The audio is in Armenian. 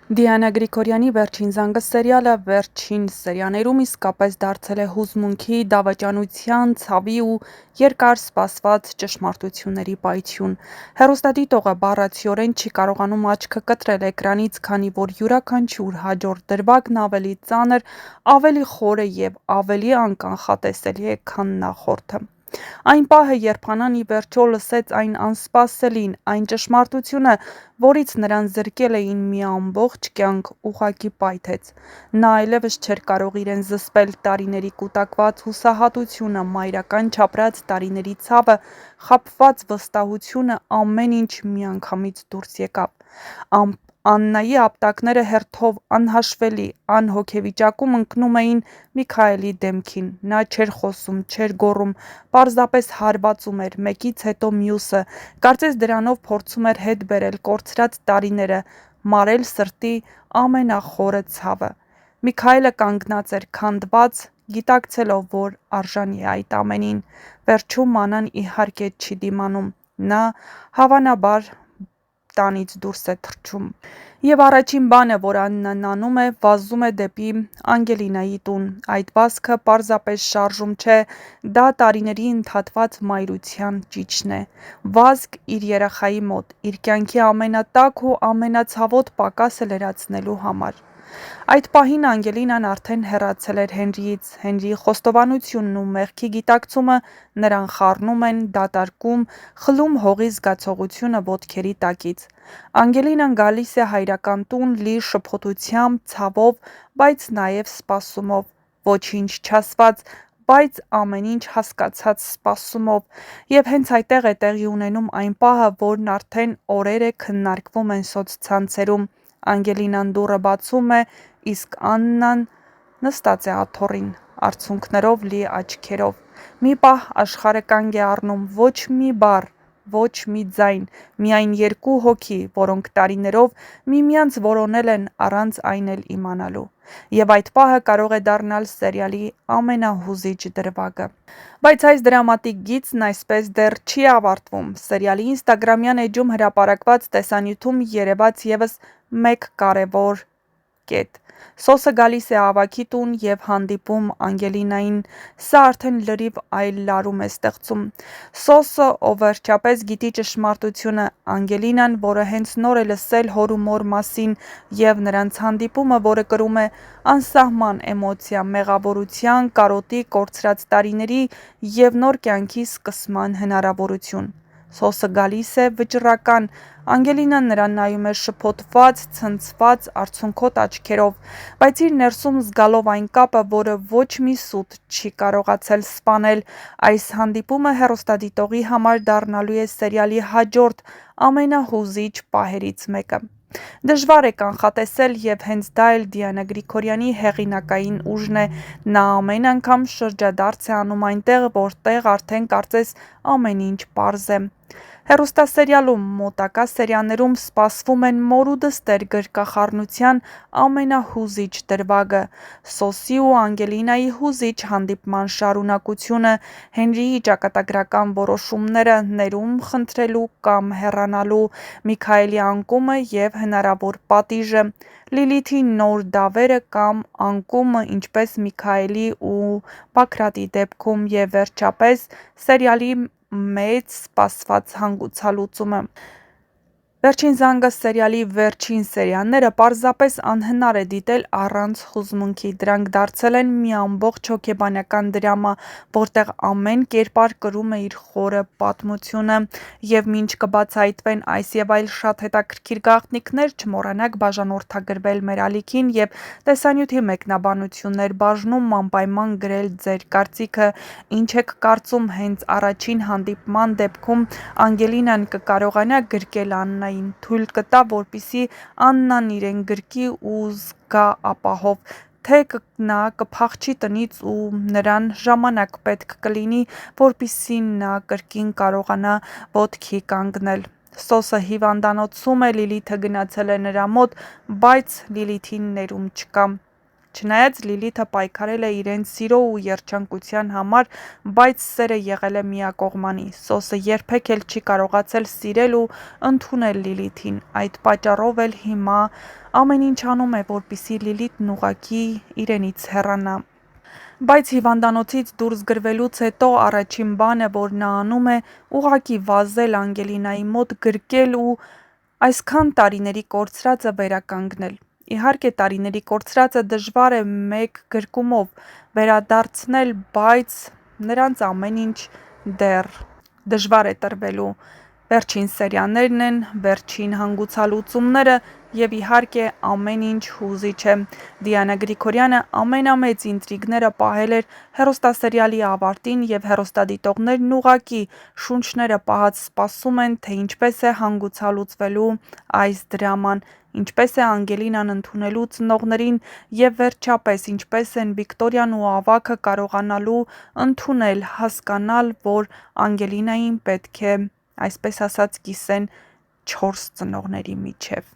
Դիանա Գրիգորյանի «Վերջին զանգը» սերիալը վերջին սերիաներում իսկապես դարձել է հուզմունքի, դավաճանության, ցավի ու երկար սպասված ճշմարտությունների պայթյուն։ Հեռուստադիտողը բառացիորեն չի կարողանում աչքը կտրել էկրանից, քանի որ յուրաքանչյուր հաջորդ դրվագն ավելի ծանր, ավելի խորը և ավելի անկանխատեսելի է, քան նախորդը։ Այն պահը, երբ Անան ի վերջո լսեց այն անսպասելին, այն ճշմարտությունը, որից նրան զրկել էին մի ամբողջ կյանք, ուղղակի պայթեց։ Նա այլևս չէր կարող իրեն զսպել, տարիների կուտակված հուսահատությունը, մայրական չապրած տարիների ցավը, խաբված վստահությունը, ամեն ինչ միանգամից դուրս եկավ։ Աննայի ապտակները հերթով անհաշվելի, անհոգեվիճակում ընկնում էին Միքայելի դեմքին։ Նա չէր խոսում, չէր գոռում, պարզապես հարվածում էր, մեկից հետո մյուսը, կարծես դրանով փորձում էր հետ բերել կորցրած տարիները, մարել սրտի ամենախորը ցավը։ Միքայելը կանգնած էր քանդված, գիտակցելով, որ արժանի է այդ ամենին։ Վերջում Անան իհարկե չի դիմանում։ Նա հավանաբար տանից դուրս է թռչում։ Եվ առաջին բանը, որ Աննան անում է, վազում է դեպի Անգելինայի տուն։ Այդ վազքը պարզապես շարժում չէ, դա տարիների ընդհատված մայրության ճիչն է։ Վազք իր երեխայի մոտ, իր կյանքի ամենատաք ու ամենացավոտ պակասը լրացնելու համար։ Այդ պահին Անգելինան արդեն հեռացել էր Հենրիից։ Հենրիի խոստովանությունն ու մեղքի գիտակցումը նրան խառնում են, դատարկում, խլում հողի զգացողությունը ոտքերի տակից։ Անգելինան գալիս է հայրական տուն, լի շփոթությամբ, ցավով, բայց նաև սպասումով, ոչինչ չասված, բայց ամեն ինչ հասկացած սպասումով։ Եվ հենց այդտեղ է տեղի ունենում այն պահը, որն արդեն օրեր է քննարկվում են սոցցանցերում։ Անգելինան դուռը բացում է, իսկ Աննան նստած է աթոռին, արցունքներով լի աչքերով։ Մի պահ աշխարհը կանգ է առնում, ոչ մի բառ, ոչ մի ձայն, միայն երկու հոգի, որոնք տարիներով միմյանց որոնել են առանց այն էլ իմանալու։ Եվ այդ պահը կարող է դառնալ սերիալի ամենահուզիչ դրվագը։ Բայց այս դրամատիկ գիծն այսպես դեռ չի ավարտվում։ Սերիալի ինստագրամյան էջում հրապարակված տեսանյութում երևաց ևս մեկ կարևոր կետ։ Սոսը գալիս է Ավագի տուն և հանդիպում Անգելինային։ Սա արդեն լրիվ այլ լարում է ստեղծում։ Սոսը, ով վերջապես գիտի ճշմարտությունը, Անգելինան, որը հենց նոր է լսել հոր ու մոր մասին, և նրանց հանդիպումը, որը կրում է անսահման էմոցիա, մեղավորության, կարոտի, կորցրած տարիների և նոր կյանքի սկսման հնարավորություն։ Սոսը գալիս է վճռական։ Անգելինան նրան նայում է շփոթված, ցնցված, արցունքոտ աչքերով, բայց իր ներսում զգալով այն կապը, որը ոչ մի սուտ չի կարողացել սպանել։ Այս հանդիպումը հեռուստադիտողի համար դառնալու է սերիալի հաջորդ ամենահուզիչ պահերից մեկը։ Դժվար է կանխատեսել, և հենց դա էլ Դիանա Գրիգորյանի հեղինակային ուժն է։ Նա ամեն անգամ շրջադարձ է անում այնտեղ, որտեղ արդեն կարծես ամեն ինչ պարզ է։ Հեռուստասերիալում, մոտակա սերիաներում սպասվում են մոր ու դստեր գրկախառնության ամենահուզիչ դրվագը, Սոսի ու Անգելինայի հուզիչ հանդիպման շարունակությունը, Հենրիի ճակատագրական որոշումները, ներում խնդրելու կամ հեռանալու, Միքայելի անկումը և հնարավոր պատիժը, Լիլիթի նոր դավերը կամ անկումը, ինչպես Միքայելի ու Բագրատի դեպքում, և վերջապես սերիալի մեծ սպասված հանգուցալուծումը։ «Վերջին զանգը» սերիալի վերջին սերիաները պարզապես անհնար է դիտել առանց հուզմունքի։ Դրանք դարձել են մի ամբողջ հոգեբանական դրամա, որտեղ ամեն կերպար կրում է իր խորը պատմությունը։ Եվ մինչ կբացահայտվեն այս և այլ շատ հետաքրքիր գաղտնիքներ, չմոռանաք բաժանորդագրվել մեր ալիքին և տեսանյութի մեկնաբանություններ բաժնում անպայման գրել ձեր կարծիքը։ Ինչ եք կարծում հենց առաջին հանդիպման դեպքում Անգելինան կկարողանա գրկել Աննային, թույլ կտա, որպեսզի Աննան իրեն գրկի ու զգա ապահով, թե նա կփախչի տնից ու նրան ժամանակ պետք կլինի, որպեսզի նա կրկին կարողանա ոտքի կանգնել։ Սոսը հիվանդանոցում է, Լիլիթը գնացել է նրա մոտ, բայց Լիլիթին ներում չկա։ Չնայած Լիլիթը պայքարել է իրենց սիրո ու երջանկության համար, բայց սերը եղել է միակողմանի։ Սոսը երբեք էլ չի կարողացել սիրել ու ընդունել Լիլիթին, այդ պատճառով էլ հիմա ամեն ինչ անում է, որպեսզի Լիլիթն ուղղակի իրենից հեռանա։ Բայց հիվանդանոցից դուրս գրվելուց հետո առաջին բանը, որ նա անում է, ուղղակի վազել Անգելինայի մոտ, գրկել ու այսքան տարիների կորցրածը վերականգնել։ Իհարկե, տարիների կորցրածը դժվար է մեկ գրկումով վերադարձնել, բայց նրանց ամեն ինչ դեռ դժվար է տրվելու։ Վերջին սերիաներն են, վերջին հանգուցալուծումները և իհարկե ամեն ինչ հուզիչ է։ Դիանա Գրիգորյանը ամենամեծ ինտրիգները պահել էր հեռուստասերիալի ավարտին, և հեռուստադիտողներն ուղղակի շունչները պահած սպասում են, թե ինչպես է հանգուցալուծվելու այս դրաման, ինչպես է Անգելինան ընդունելու ծնողներին և վերջապես ինչպես են Վիկտորիան ու ավագը կարողանալու ընդունել, հասկանալ, որ Անգելինային պետք է, այսպես ասած, կիսեն 4 ծնողների միջև։